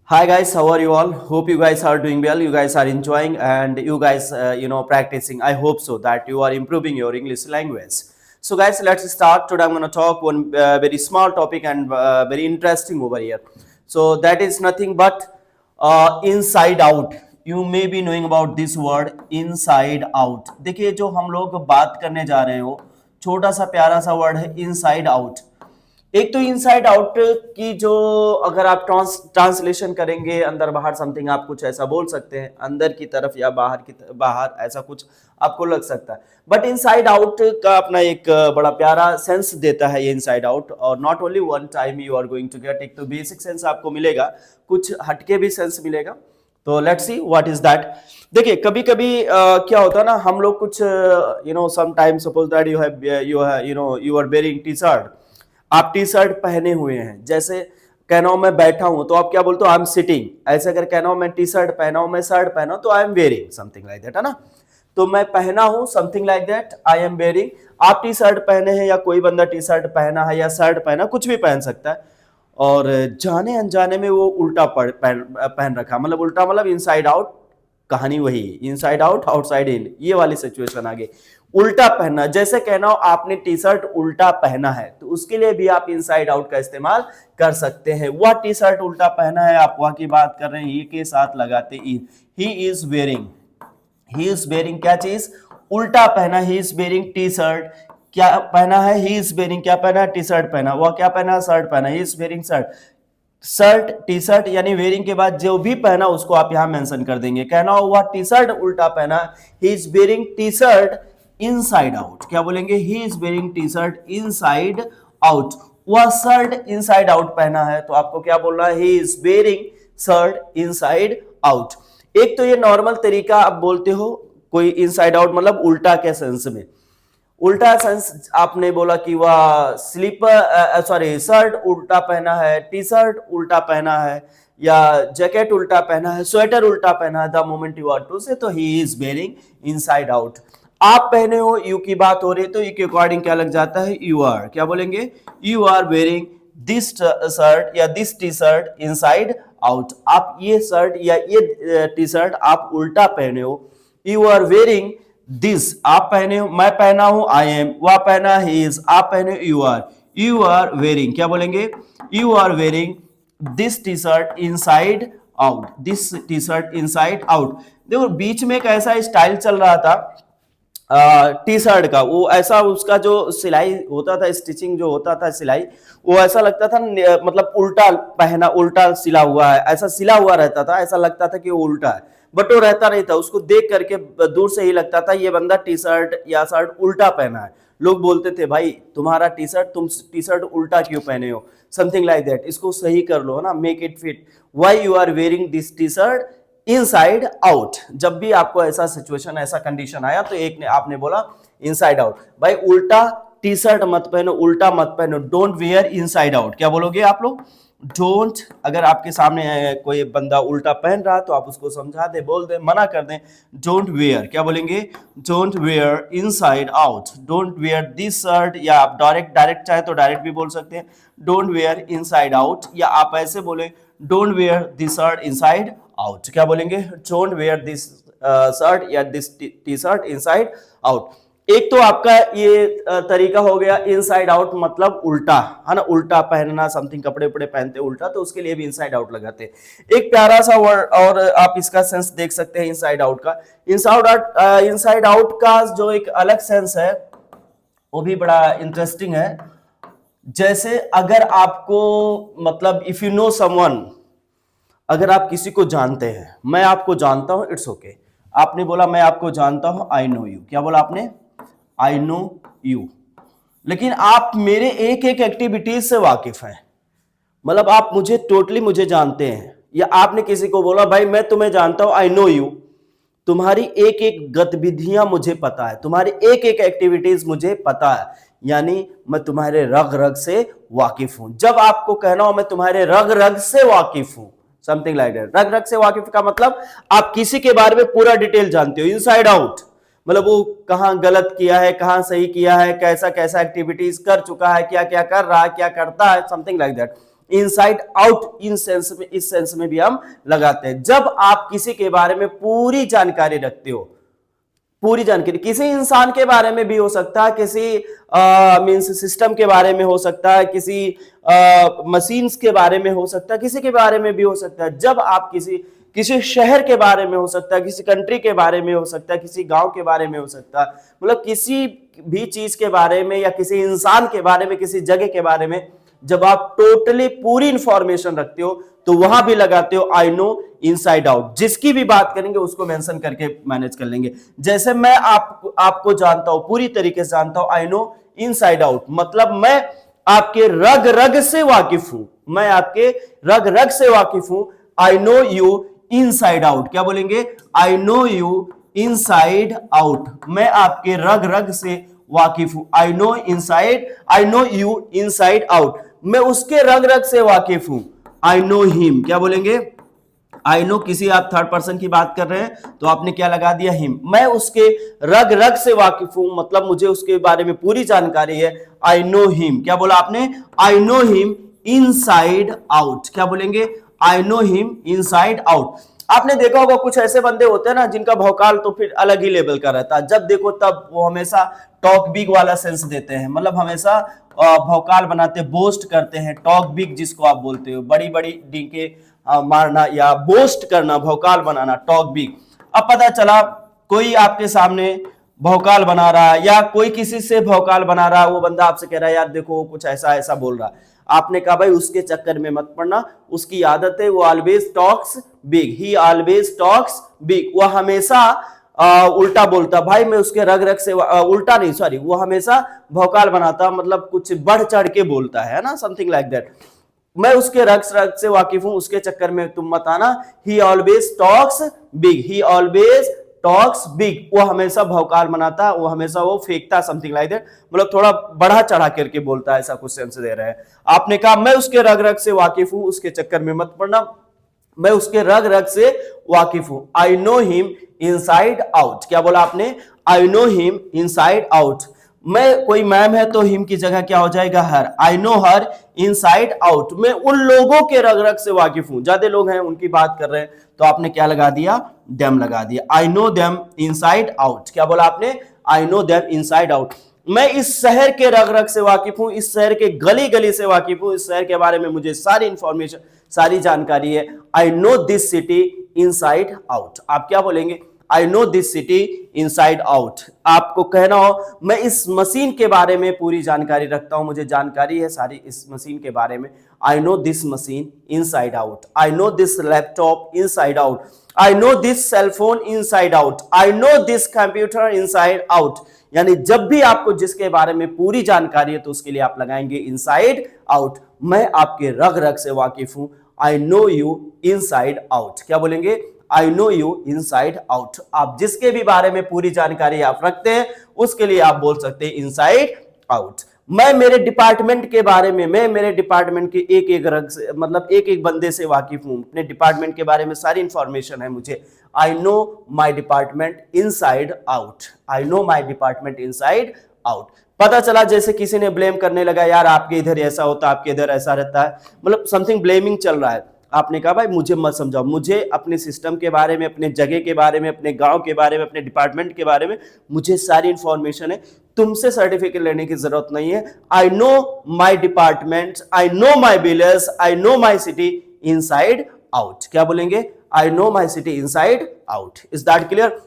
Hi guys, how are you all? Hope you guys are doing well. You guys are enjoying and you guys, practicing. I hope so that you are improving your English language. So guys, let's start. Today I'm going to talk one very small topic and very interesting over here. So that is nothing but inside out. You may be knowing about this word inside out. देखिए जो हम लोग बात करने जा रहे हो छोटा सा प्यारा सा वर्ड है inside out. एक तो इनसाइड आउट की जो अगर आप ट्रांसलेशन करेंगे अंदर बाहर समथिंग आप कुछ ऐसा बोल सकते हैं अंदर की तरफ या बाहर ऐसा कुछ आपको लग सकता है बट इनसाइड आउट का अपना एक बड़ा प्यारा सेंस देता है ये इनसाइड आउट और not only one time you are going to get एक तो बेसिक सेंस आपको मिलेगा कुछ हटके भी सेंस मिलेगा तो let's see what is that देखिए कभी कभी क्या होता है ना हम लोग कुछ sometime suppose that you are wearing T shirt आप टी शर्ट पहने हुए हैं जैसे कहना मैं बैठा हूं तो आप क्या बोलते हो आई एम सिटिंग ऐसे अगर कहना मैं टी शर्ट पहना हूं मैं शर्ट पहना हूं तो आई am wearing something like that है ना तो मैं पहना हूं something like that I am wearing आप टी शर्ट पहने हैं या कोई बंदा टी शर्ट पहना है या शर्ट पहना कुछ भी पहन सकता है और जाने अनजाने में वो उल्टा पहन रखा मतलब उल्टा मतलब इनसाइड आउट कहानी वही इनसाइड आउट आउटसाइड इन ये वाली सिचुएशन आ गई उल्टा पहनना जैसे कहना हो आपने टी शर्ट उल्टा पहना है तो उसके लिए भी आप इनसाइड आउट का इस्तेमाल कर सकते हैं वह टी शर्ट उल्टा पहना है आप वह की बात कर रहे हैं ये के साथ लगाते ही इज वेयरिंग क्या चीज उल्टा पहना ही इज वेयरिंग टी शर्ट क्या पहना है ही इज वेयरिंग क्या पहना है टी शर्ट पहना वह क्या पहना शर्ट पहना ही is wearing shirt T shirt यानी वेयरिंग के बाद जो भी पहना उसको आप यहां मेंशन कर देंगे कहना हो वह टी शर्ट उल्टा पहना ही is wearing T shirt inside out क्या बोलेंगे ही is wearing T shirt inside out वह शर्ट इनसाइड आउट पहना है तो आपको क्या बोलना है ही is wearing shirt inside out एक तो ये नॉर्मल तरीका आप बोलते हो कोई इनसाइड आउट मतलब उल्टा के सेंस में उल्टा सेंस आपने बोला कि वह शर्ट उल्टा पहना है टी शर्ट उल्टा पहना है या जैकेट उल्टा पहना है स्वेटर उल्टा पहना है the moment you are to say तो he is wearing inside out आप पहने हो यू की बात हो रही है तो यू के अकॉर्डिंग क्या लग जाता है यू आर क्या बोलेंगे you are wearing this shirt या this T shirt inside out आप ये शर्ट या ये टी शर्ट आप उल्टा पहने हो यू आर वेयरिंग दिस आप पहने हो मैं पहना हूं आई एम वह पहना ही इज आप पहने यू आर वेयरिंग क्या बोलेंगे you are wearing this T shirt inside out this T shirt inside out देखो बीच में एक ऐसा स्टाइल चल रहा था टी शर्ट का वो ऐसा उसका जो सिलाई होता था स्टिचिंग जो होता था सिलाई वो ऐसा लगता था मतलब उल्टा पहना उल्टा सिला हुआ है ऐसा सिला हुआ रहता था ऐसा लगता था कि वो उल्टा है बट वो रहता नहीं था उसको देख करके दूर से ही लगता था ये बंदा टी शर्ट या शर्ट उल्टा पहना है लोग बोलते थे भाई तुम्हारा टी शर्ट तुम टी शर्ट उल्टा क्यों पहने हो समथिंग लाइक दैट इसको सही कर लो ना make it fit why you are wearing this T shirt inside out जब भी आपको ऐसा सिचुएशन ऐसा कंडीशन आया तो एक ने आपने बोला इनसाइड आउट भाई उल्टा टी शर्ट मत पहनो उल्टा मत पहनो डोंट वेयर इनसाइड आउट क्या बोलोगे आप लोग डोंट अगर आपके सामने कोई बंदा उल्टा पहन रहा तो आप उसको समझा दे बोल दे मना कर दें डोंट वेयर क्या बोलेंगे don't wear inside out don't wear this shirt या आप डायरेक्ट चाहे तो डायरेक्ट भी बोल सकते हैं डोंट वेयर इनसाइड आउट या आप ऐसे बोले don't wear this shirt inside out क्या बोलेंगे डोंट वेयर दिस शर्ट या this T shirt inside out एक तो आपका ये तरीका हो गया इनसाइड आउट मतलब उल्टा है ना उल्टा पहनना समथिंग कपड़े उपड़े पहनते उल्टा तो उसके लिए भी इनसाइड आउट लगाते एक प्यारा सा वर्ड और आप इसका सेंस देख सकते हैं इनसाइड आउट का इनसाइड आउट का जो एक अलग सेंस है वो भी बड़ा इंटरेस्टिंग है जैसे अगर आपको मतलब इफ यू नो समवन अगर आप किसी को जानते हैं मैं आपको जानता हूं इट्स ओके आपने बोला मैं आपको जानता हूं आई नो यू क्या बोला आपने आई नो यू लेकिन आप मेरे एक एक एक्टिविटीज से वाकिफ हैं मतलब आप मुझे टोटली मुझे जानते हैं या आपने किसी को बोला भाई मैं तुम्हें जानता हूं आई नो यू तुम्हारी एक एक गतिविधियां मुझे पता है तुम्हारी एक एक एक्टिविटीज मुझे पता है यानी मैं तुम्हारे रग रग से वाकिफ हूं जब आपको कहना हो मैं तुम्हारे रग रग से वाकिफ हूं समथिंग लाइक दैट रग रग से वाकिफ का मतलब आप किसी के बारे में पूरा डिटेल जानते हो इनसाइड आउट मतलब वो कहां गलत किया है कहां सही किया है कैसा कैसा एक्टिविटीज कर चुका है क्या क्या कर रहा है क्या करता है something like that inside out in sense में, इस सेंस में भी हम लगाते हैं। जब आप किसी के बारे में पूरी जानकारी रखते हो, पूरी जानकारी किसी इंसान के बारे में भी हो सकता है, किसी मींस सिस्टम के बारे में हो सकता है, किसी मशीन्स के बारे में हो सकता है, किसी के बारे में भी हो सकता है। जब आप किसी शहर के बारे में हो सकता है, किसी कंट्री के बारे में हो सकता है, किसी गांव के बारे में हो सकता है, मतलब किसी भी चीज के बारे में या किसी इंसान के बारे में, किसी जगह के बारे में जब आप टोटली पूरी इंफॉर्मेशन रखते हो तो वहां भी लगाते हो आई नो इनसाइड आउट। जिसकी भी बात करेंगे उसको मेंशन करके मैनेज कर लेंगे। जैसे मैं आपको जानता हूं, पूरी तरीके से जानता हूं, आई नो इनसाइड आउट, मतलब मैं आपके रग रग से वाकिफ हूं, मैं आपके रग रग से वाकिफ हूं। आई नो यू इनसाइड आउट, क्या बोलेंगे? आई नो यू इनसाइड आउट, मैं आपके रग रग से वाकिफ हूं। आई नो यू इनसाइड आउट, मैं उसके रग रग से वाकिफ हूं। आई नो हिम, क्या बोलेंगे? आई नो, किसी आप थर्ड पर्सन की बात कर रहे हैं तो आपने क्या लगा दिया? हिम। मैं उसके रग रग से वाकिफ हूं, मतलब मुझे उसके बारे में पूरी जानकारी है। आई नो हिम, क्या बोला आपने? I know him inside out, क्या बोलेंगे? I know him inside out. आपने देखा होगा कुछ ऐसे बंदे होते हैं ना जिनका भौकाल तो फिर अलग ही लेवल का रहता है, जब देखो तब वो हमेशा टॉक बिग वाला सेंस देते हैं, मतलब हमेशा भौकाल बनाते, बोस्ट करते हैं। टॉक बिग जिसको आप बोलते हो, बड़ी बड़ी डीके मारना या बोस्ट करना, भौकाल बनाना, टॉक बिग। अब पता चला कोई आपके सामने भौकाल बना रहा है या कोई किसी से भौकाल बना रहा है, वो बंदा आपसे कह रहा है यार देखो कुछ ऐसा ऐसा बोल रहा है, आपने कहा भाई उसके चक्कर में मत पड़ना, उसकी आदत है, वो ऑलवेज टॉक्स बिग, ही ऑलवेज टॉक्स बिग, वो हमेशा उल्टा बोलता। भाई मैं उसके रग रग से उल्टा नहीं, सॉरी, वो हमेशा भौकाल बनाता, मतलब कुछ बढ़ चढ़ के बोलता है ना, समथिंग लाइक दैट। मैं उसके रग रग से वाकिफ हूं, उसके चक्कर में तुम मत आना। ही ऑलवेज टॉक्स बिग, ही ऑलवेज टॉक्स बिग, वो हमेशा भौकाल बनाता, वो हमेशा वो फेंकता, समथिंग लाइक दैट, मतलब थोड़ा बढ़ा चढ़ा करके बोलता है, ऐसा कुछ सेंस दे रहे हैं। आपने कहा मैं उसके रग रग से वाकिफ हूं, उसके चक्कर में मत पड़ना, मैं उसके रग रग से वाकिफ हूं। I know him inside out, क्या बोला आपने? I know him inside out. मैं, कोई मैम है तो हिम की जगह क्या हो जाएगा? हर। I know her inside out, मैं उन लोगों के रग रग से वाकिफ हूं, ज्यादा लोग हैं उनकी बात कर रहे हैं तो आपने क्या लगा दिया? देम लगा दिया। I know them inside out, क्या बोला आपने? I know them inside out. मैं इस शहर के रग रग से वाकिफ हूं, इस शहर के गली गली से वाकिफ हूं, इस शहर के बारे में मुझे सारी इंफॉर्मेशन, सारी जानकारी है। I no this city inside out, आप क्या बोलेंगे? I know this city inside out. आपको कहना हो मैं इस मशीन के बारे में पूरी जानकारी रखता हूं, मुझे जानकारी है सारी इस मशीन के बारे में। I know this machine inside out, I no this laptop inside out, I no this cellphone inside out, I no this computer inside out. यानी जब भी आपको जिसके बारे में पूरी जानकारी है तो उसके लिए आप लगाएंगे इनसाइड आउट। मैं आपके रग रग से वाकिफ हूं, आई नो यू इनसाइड आउट, क्या बोलेंगे? आई नो यू इनसाइड आउट। आप जिसके भी बारे में पूरी जानकारी आप रखते हैं उसके लिए आप बोल सकते हैं इनसाइड आउट। मैं मेरे डिपार्टमेंट के बारे में, मैं मेरे डिपार्टमेंट के एक एक रग से, मतलब एक एक बंदे से वाकिफ हूं, अपने डिपार्टमेंट के बारे में सारी इंफॉर्मेशन है मुझे। I know my department inside out, I know my department inside out. पता चला जैसे किसी ने ब्लेम करने लगा, यार आपके इधर ऐसा होता, आपके इधर ऐसा रहता है, मतलब समथिंग ब्लेमिंग चल रहा है। आपने कहा भाई मुझे मत समझाओ, मुझे अपने सिस्टम के बारे में, अपने जगह के बारे में, अपने गांव के बारे में, अपने डिपार्टमेंट के बारे में मुझे सारी इंफॉर्मेशन है, तुमसे सर्टिफिकेट लेने की जरूरत नहीं है। I know my department, I know my village, I know my city inside out, क्या बोलेंगे? I know my city inside out. Is that clear?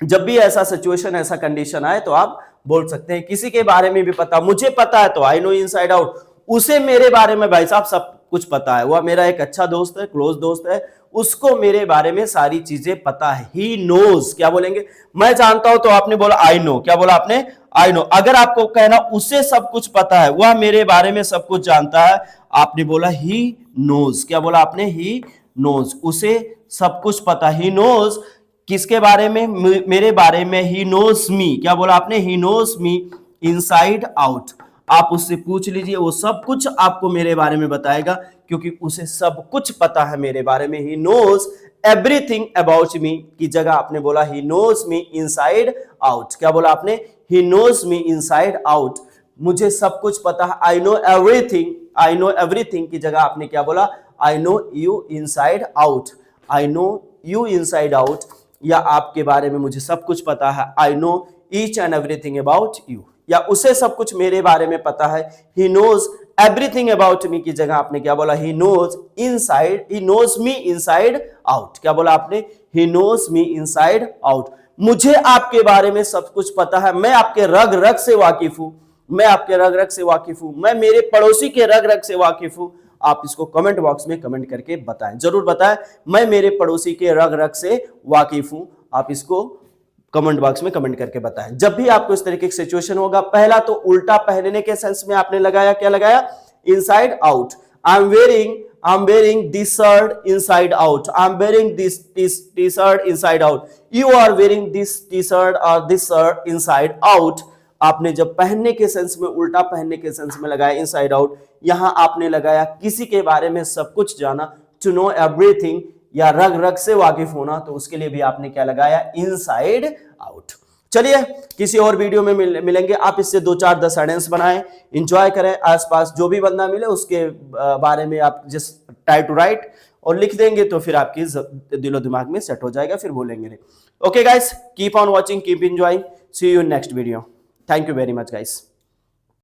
जब भी ऐसा सिचुएशन, ऐसा कंडीशन आए तो आप बोल सकते हैं किसी के बारे में भी पता, मुझे पता है तो आई नो इनसाइड आउट, उसे मेरे बारे में भाई साहब सब कुछ पता है, वह मेरा एक अच्छा दोस्त है, क्लोज दोस्त है, उसको मेरे बारे में सारी चीजें पता है। ही नोज, क्या बोलेंगे? मैं जानता हूं तो आपने बोला आई नो, क्या बोला आपने? I know. अगर आपको कहना उसे सब कुछ पता है, वह मेरे बारे में सब कुछ जानता है, आपने बोला ही नोज, क्या बोला आपने? ही नोज, उसे सब कुछ पता। ही नोज किसके बारे में? मेरे बारे में। ही नोज मी, क्या बोला आपने? He knows me inside out. आप उससे पूछ लीजिए, वो सब कुछ आपको मेरे बारे में बताएगा क्योंकि उसे सब कुछ पता है मेरे बारे में। He knows everything about me की जगह आपने बोला he knows me inside out, क्या बोला आपने? He knows me inside out, मुझे सब कुछ पता है। I know everything I know everything की जगह आपने क्या बोला, I know you inside out, I know you inside out, या आपके बारे में मुझे सब कुछ पता है, I know each and everything about you, या उसे सब कुछ मेरे बारे में पता है, he knows everything about me की जगह आपने क्या बोला, he knows inside, he knows me inside out, क्या बोला आपने, he knows me inside out, मुझे आपके बारे में सब कुछ पता है, मैं आपके रग रग से वाकिफ हूं, मैं आपके रग रग से वाकिफ हूं, मैं मेरे पड़ोसी के रग रग से वाकिफ हूं। आप इसको कमेंट बॉक्स में कमेंट करके बताएं, जरूर बताएं, मैं मेरे पड़ोसी के रग रग से वाकिफ हूं। आप इसको कमेंट बॉक्स में कमेंट करके बताएं। जब भी आपको इस तरीके की सिचुएशन होगा, पहला तो उल्टा पहनने के सेंस में आपने लगाया, क्या लगाया, inside out, I am wearing this shirt inside out, I am wearing this T shirt inside out, you are wearing this T shirt और दिस शर्ट इनसाइड आउट। आपने जब पहनने के सेंस में, उल्टा पहनने के सेंस में लगाया इनसाइड आउट, यहां आपने लगाया किसी के बारे में सब कुछ जाना, टू नो एवरीथिंग, या रग रग से वाकिफ होना, तो उसके लिए भी आपने क्या लगाया, इनसाइड आउट। चलिए किसी और वीडियो में मिलेंगे। आप इससे 2-4 10 सेंटेंस बनाएं, एंजॉय करें, आसपास जो भी बंदा मिले उसके बारे में आप जस्ट ट्राई टू राइट और लिख देंगे, तो फिर आपकी दिलो दिमाग में सेट हो जाएगा, फिर बोलेंगे नहीं। Okay guys, keep on watching, keep enjoying, see you in next video. Thank you very much, guys.